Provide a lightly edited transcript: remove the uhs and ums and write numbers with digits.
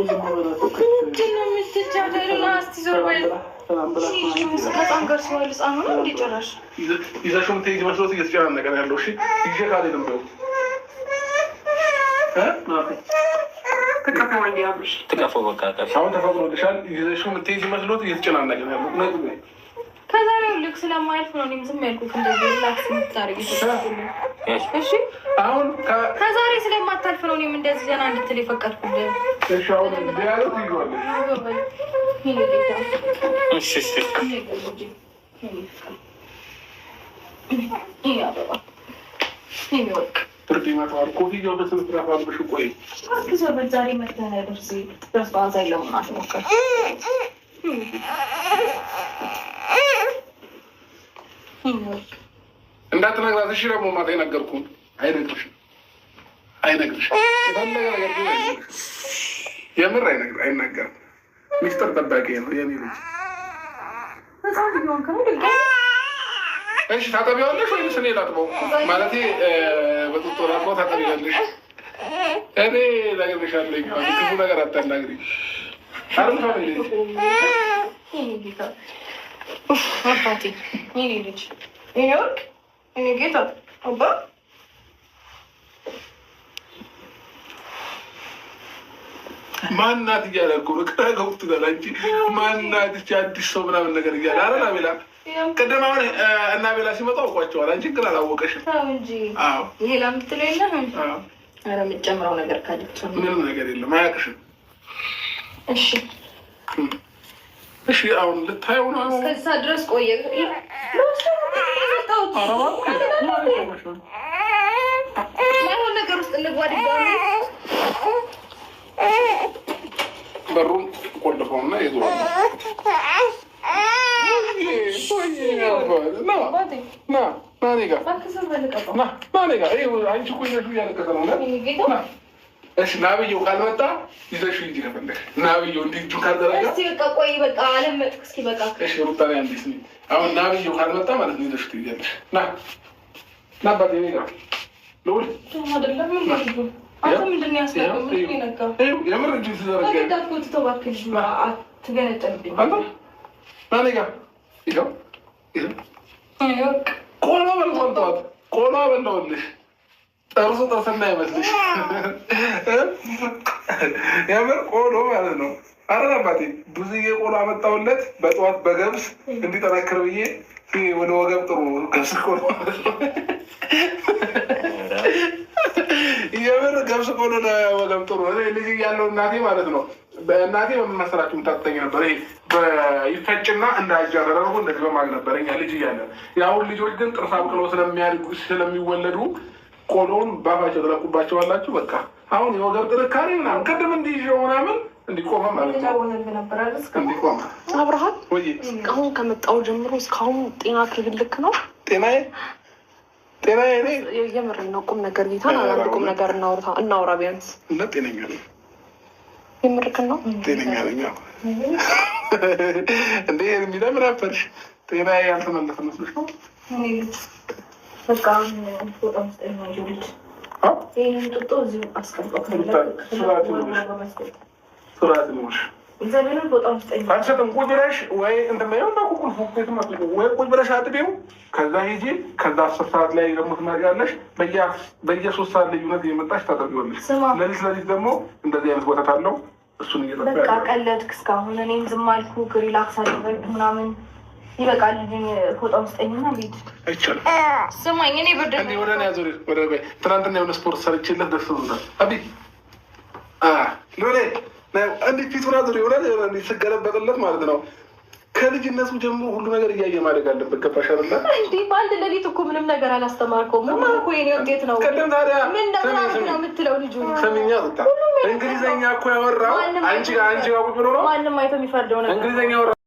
ምንድን ነው የምትጃጃለው? ና እስኪ ዞር በል። ህፃን ጋር ሰዋል ህፃን ሆነ እንዴ ጨራሽ ይዘሽው የምትሄጂ መስሎት እየተጨናነቀ ነው ያለው። እሺ ይዤ ካልሄድም በይው ትቀፈው በቃ አሁን ተፈቅዶልሻል። ይዘሽው የምትሄጂ መስሎት እየተጨናነቀ ነው ያለው። ከዛሬው ልክ ስለማያልፍ ነው እኔም ዝም ያልኩት። እንደዚህ ሪላክስ የምታደርጊ እሺ። አሁን ከዛሬ ስለማታልፍ ነው እኔም እንደዚህ ዘና እንድትል የፈቀድኩልህ። እሺ አሁን ቢያሉት ይዟል። እሺ እሺ ፍርድ ይመጣል። ኮፍያው በስንት ትራፋል በሽቆይ ዛሬ መተህ ደርስ ደስባዛ ለምን አትሞክር? እንዳትነግራት እሺ። ደግሞ ማታ የነገርኩህን አይነግርሽም። የፈለገ ነገር ግን አይነግርሽም። የምር አይነገርም። ሚስጥር ጠባቂ ነው የኔ ልጅ። እሺ ታጠቢዋለሽ ወይስ እኔ ላጥበው? ማለቴ በጡጦ ላጥበው ታጠቢዋለሽ? እኔ እነግርሻለሁ። ክፉ ነገር አታናግሪ። አባቴ የኔ ልጅ የኔ ወርቅ የኔ ጌታ አባ ማናት እያለ እኮ ነው ግራ ገብቶኛል። አንቺ ማናት ይቺ አዲስ ሰው ምናምን ነገር እያለ አረ ቤላ ቅድም አሁን እና ቤላ ሲመጣ አውቋቸዋል። አንቺ ግን አላወቀሽም እንጂ ይሄ ላምትለው የለህም። ኧረ የምትጨምረው ነገር ካለች ምንም ነገር የለም። አያውቅሽም። እሺ እሺ አሁን ልታየው ነው። እስከዛ ድረስ ቆየ። ማይሆን ነገር ውስጥ እንግባ ድጋሚ። በሩን ቆልፈውና ይዘዋል። አንቺ እኮ ይዘሽው እያለቀሰ ነው። እሺ ናብየው ካልመጣ ይዘሽው እንጂ ከፈለግሽ ናብየው እንዲህ እጁን ካልዘረጋ በቃ ቆይ በቃ አለመጥኩ። እስኪ በቃ እሺ ሩታኔ አንዲስ ነኝ። አሁን ናብየው ካልመጣ ማለት ነው ይዘሽው ትይያለሽ። ና አባቴ እኔ ጋር ልውል አይደለም። አንተ ምንድን ነው ያስነካው? ምንድን ነው የነካው? የምር እጁን ትዘረጋ እንዳትወጥ ተባክልሽ። አትገነጠልብኝ። አንተ ና እኔ ጋር ይኸው ቆሎ በልቷት ቆሎ በላሁልሽ። ጠርሶ ጠርሰና ይመስልሽ የምር ቆሎ ማለት ነው። አረ አባቴ ብዙዬ ቆሎ አመጣሁለት በጠዋት በገብስ እንዲጠናክር ብዬ ወደ ወገብ ጥሩ ገብስ ቆሎ የምር ገብስ ቆሎ ለወገብ ጥሩ። ልጅ እያለሁ እናቴ ማለት ነው በእናቴ በመሰራችሁ የምታጠኝ ነበር። ይሄ ይፈጭና እንደ አጃ ተደርጎ እንደዚህ በማግ ነበር እኛ ልጅ እያለን። የአሁን ልጆች ግን ጥርስ አብቅለው ስለሚወለዱ ቆሎውን ባፋቸው ትለቁባቸዋላችሁ። በቃ አሁን የወገብ ጥንካሬ ምናምን ቅድም እንዲይዘው ምናምን እንዲቆመ ማለት ነው። እንዲቆመ አብርሃም አሁን ከመጣሁ ጀምሮ እስካሁን ጤና ክልልክ ነው? ጤናዬ እኔ የምሬን ነው። ቁም ነገር ጌታ አንድ ቁም ነገር እናውራ ቢያንስ። እና ጤነኛ ነኝ። የምርክን ነው? ጤነኛ ነኝ እንዴ የሚለ ምን አፈርሽ? ጤናዬ ያልተመለሰ መስሎሽ ነው? በቃ በጣም ስጠኛጆች ይህንን ጡጦ እዚሁ አስቀምጠው ስራት ነሽ እግዚአብሔርን በጣም ስጠኛ አንሰጥም። ቁጭ ብለሽ ወይ እንደማየው እና ቁቁል ፎክቴት ወይ ቁጭ ብለሽ አጥቤው ከዛ ሂጂ። ከዛ 10 ሰዓት ላይ ደግሞ ትመሪያለሽ። በየ3 ሰዓት ልዩነት እየመጣሽ ታጠቢዋለሽ። ለሊት ደግሞ እንደዚህ አይነት ወተት አለው እሱን እየጠጣ በቃ ቀለድክ እስካሁን። እኔም ዝም አልኩ። ሪላክስ አደረግ ምናምን ይበቃል። ፎጣ ውስጠኝና ቤት አይቻልም። ስማኝ እኔ ብርድ ወደ እኔ ያዞሪ ወደ ትናንትና የሆነ ስፖርት ሰርቼለት ደስ ብሎታል። አቢ ሎሌ እንዲህ ፊቱን አዞሪ ሆነ ስገለበጥለት ማለት ነው። ከልጅነቱ ጀምሮ ሁሉ ነገር እያየ ማደግ አለበት። ገባሽ አይደለ? እንዲህ በአንድ ሌሊት እኮ ምንም ነገር አላስተማርከውም። ምን እኮ የኔ ውጤት ነው። ቅድም ታዲያ ምን ነገር ነው የምትለው? ልጁ ሰሚኛ ሩታ እንግሊዘኛ እኮ ያወራው አንቺ ጋር ቁጭ ብሎ ነው። ማንም አይቶ የሚፈርደው ነገር እንግሊዘኛ